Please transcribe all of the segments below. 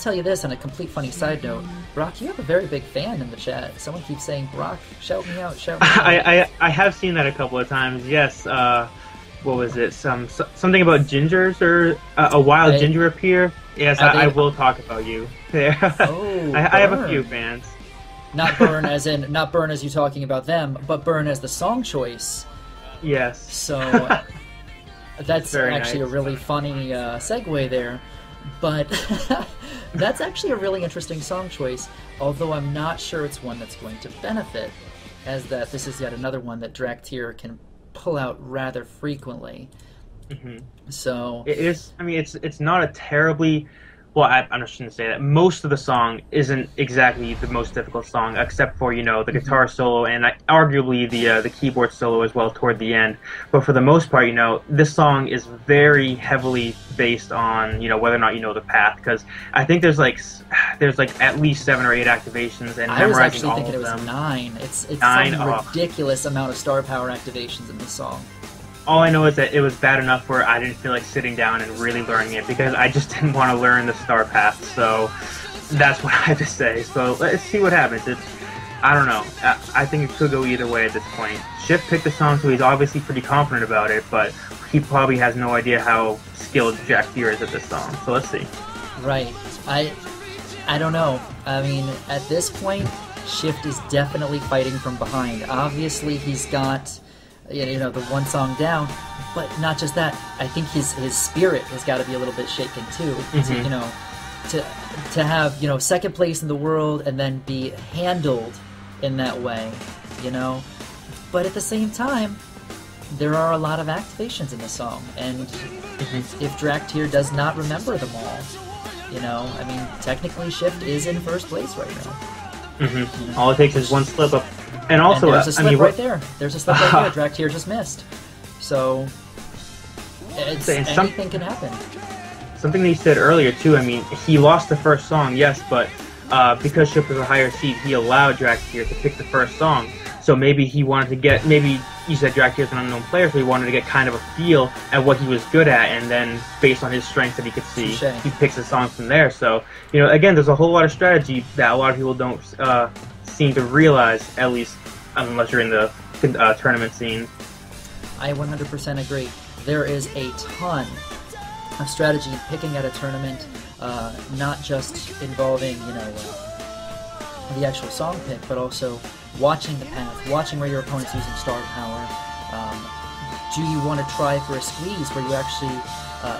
tell you this on a complete funny side note. Brock, you have a very big fan in the chat. Someone keeps saying, Brock, shout me out, shout me out. I have seen that a couple of times, yes. What was it? Something about gingers or a wild ginger appear? Yes, I will talk about you. There. Oh, I have a few fans. Not burn as in, not burn as you talking about them, but burn as the song choice. Yes. So that's actually a really funny segue there. But that's actually a really interesting song choice, although I'm not sure it's one that's going to benefit, as that this is yet another one that Draktyr can pull out rather frequently. So it is. I mean, it's not a terribly. Well, I shouldn't say that. Most of the song isn't exactly the most difficult song, except for, you know, the guitar solo and arguably the keyboard solo as well toward the end. But for the most part, you know, this song is very heavily based on, you know, whether or not you know the path. Because I think there's like at least 7 or 8 activations, and memorizing all of them. I was actually thinking it was 9. It's 9, some ridiculous amount of star power activations in this song. All I know is that it was bad enough where I didn't feel like sitting down and really learning it because I just didn't want to learn the star path. So that's what I have to say. So let's see what happens. I don't know. I think it could go either way at this point. Shift picked the song, so he's obviously pretty confident about it, but he probably has no idea how skilled Draktyr is at this song. So let's see. Right. I don't know. I mean, at this point, Shift is definitely fighting from behind. Obviously, he's got, you know, the one song down, but not just that. I think his spirit has got to be a little bit shaken too. You know, to have, you know, second place in the world and then be handled in that way, you know. But at the same time, there are a lot of activations in the song, and if Draktyr does not remember them all, you know, I mean, technically Shift is in first place right now. You know? All it takes is one slip up. And also, there's a slip right there. There's a slip right there. Draktyr just missed. So, anything can happen. Something that he said earlier, too, I mean, he lost the first song, yes, but because Shift was a higher seed, he allowed Draktyr to pick the first song. So maybe he wanted to get, maybe you said Draktyr's an unknown player, so he wanted to get kind of a feel at what he was good at, and then based on his strengths that he could see, he picks a song from there. So, you know, again, there's a whole lot of strategy that a lot of people don't seem to realize, at least unless you're in the tournament scene. I 100% agree. There is a ton of strategy picking at a tournament, not just involving, you know, the actual song pick, but also watching the path, watching where your opponent's using star power. Do you want to try for a squeeze where you actually,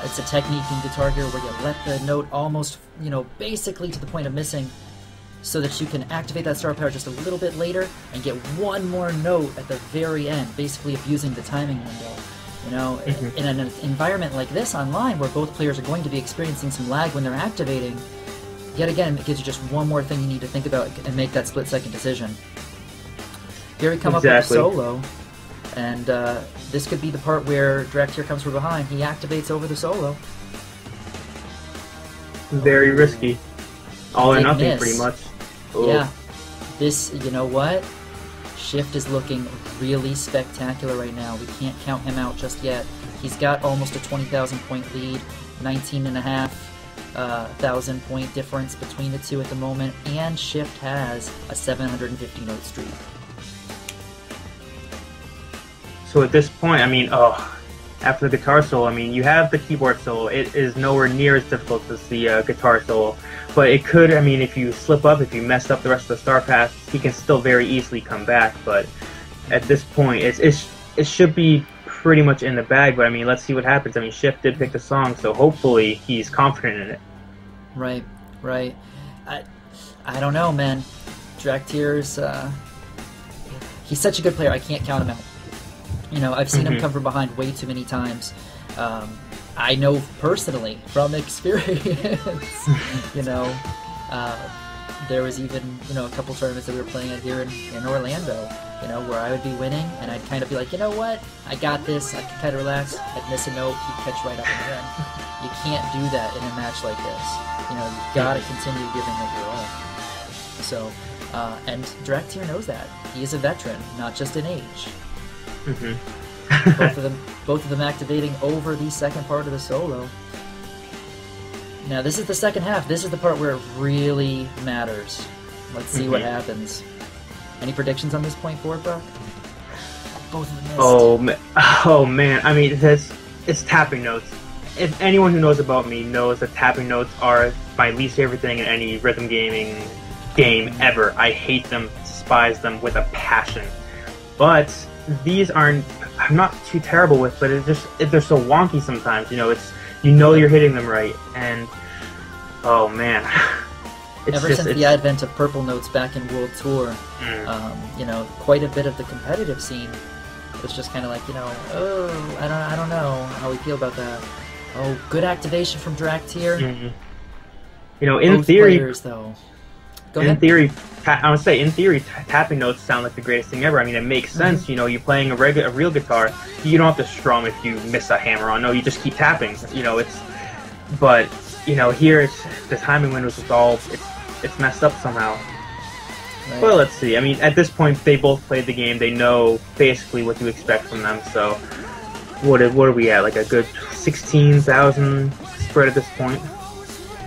it's a technique in Guitar Hero where you let the note almost, you know, basically to the point of missing, so that you can activate that star power just a little bit later and get one more note at the very end, basically abusing the timing window. You know, in an environment like this online, where both players are going to be experiencing some lag when they're activating, yet again, it gives you just one more thing you need to think about and make that split-second decision. Here we come up with a solo, and this could be the part where Draktyr comes from behind. He activates over the solo. Very risky. All or nothing, pretty much. Ooh. Yeah. This, you know what? Shift is looking really spectacular right now. We can't count him out just yet. He's got almost a 20,000 point lead, 19,500 point difference between the two at the moment, and Shift has a 750 note streak. So at this point, I mean, after the guitar solo, I mean, you have the keyboard solo. It is nowhere near as difficult as the guitar solo. But it could, I mean, if you slip up, if you messed up the rest of the star path, he can still very easily come back. But at this point, it should be pretty much in the bag. But I mean, let's see what happens. I mean, Shift did pick the song, so hopefully he's confident in it. Right, right. I don't know, man. Draktyr's, he's such a good player, I can't count him out. You know, I've seen him come from behind way too many times. I know personally, from experience, you know, there was even, you know, a couple tournaments that we were playing at here in Orlando, you know, where I would be winning, and I'd kind of be like, you know what, I got this, I can kind of relax, I'd miss a note, he'd catch right up and in. You can't do that in a match like this. You know, you've got to continue giving it your all. So, and Draktyr knows that. He is a veteran, not just in age. both of them activating over the second part of the solo. Now this is the second half. This is the part where it really matters. Let's see what happens. Any predictions on this point forward, Brock? Both of them missed. Oh man! I mean, it's tapping notes. If anyone who knows about me knows that tapping notes are my least favorite thing in any rhythm gaming game ever. I hate them, despise them with a passion. But these aren't. I'm not too terrible with, but they're so wonky sometimes. You know, you're hitting them right, and oh man. Ever since the advent of Purple Notes back in World Tour, you know, quite a bit of the competitive scene was just kind of like, you know, oh, I don't know how we feel about that. Oh, good activation from Draktyr. You know, in theory, players, though. in theory, tapping notes sound like the greatest thing ever. I mean, it makes sense. You know, you're playing a real guitar, you don't have to strum if you miss a hammer on. No, you just keep tapping. You know, but you know, here it's the timing windows. It's messed up somehow. Right. Well, let's see. I mean, at this point, they both played the game. They know basically what to expect from them. So, what are we at? Like a good 16,000 spread at this point?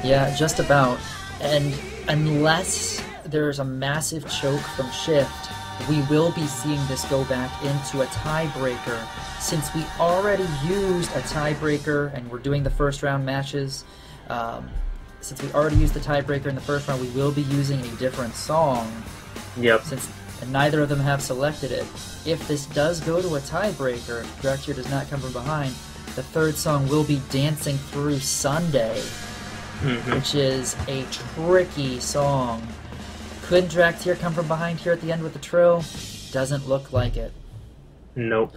Yeah, just about. And unless there's a massive choke from Shift, we will be seeing this go back into a tiebreaker. Since we already used a tiebreaker and we're doing the first round matches, since we already used the tiebreaker in the first round, we will be using a different song. Yep. Since neither of them have selected it. If this does go to a tiebreaker, if Draktyr does not come from behind, the third song will be Dancing Through Sunday, which is a tricky song. Could Draktyr come from behind here at the end with the trill? Doesn't look like it. Nope.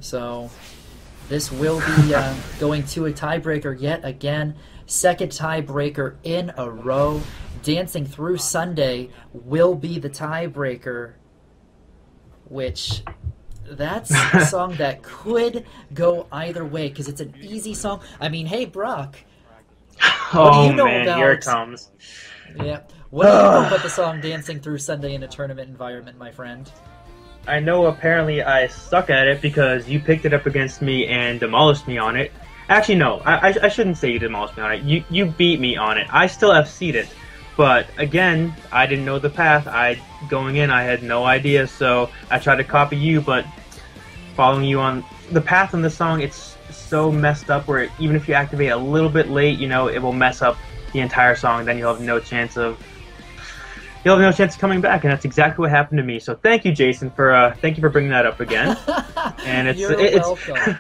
So this will be going to a tiebreaker yet again. Second tiebreaker in a row. Dancing Through Sunday will be the tiebreaker, which that's a song that could go either way because it's an easy song. I mean, hey, Brock. What do you know man, about, here it comes. Yeah. What do you know about the song Dancing Through Sunday in a tournament environment, my friend? I know apparently I suck at it because you picked it up against me and demolished me on it. Actually, no, I shouldn't say you demolished me on it. You beat me on it. I still have seeded. But again, I didn't know the path. Going in, I had no idea, so I tried to copy you, but following you on the path in the song, it's so messed up where even if you activate a little bit late, you know, it will mess up the entire song. Then you'll have no chance of coming back, and that's exactly what happened to me. So thank you, Jason, for bringing that up again. And You're welcome.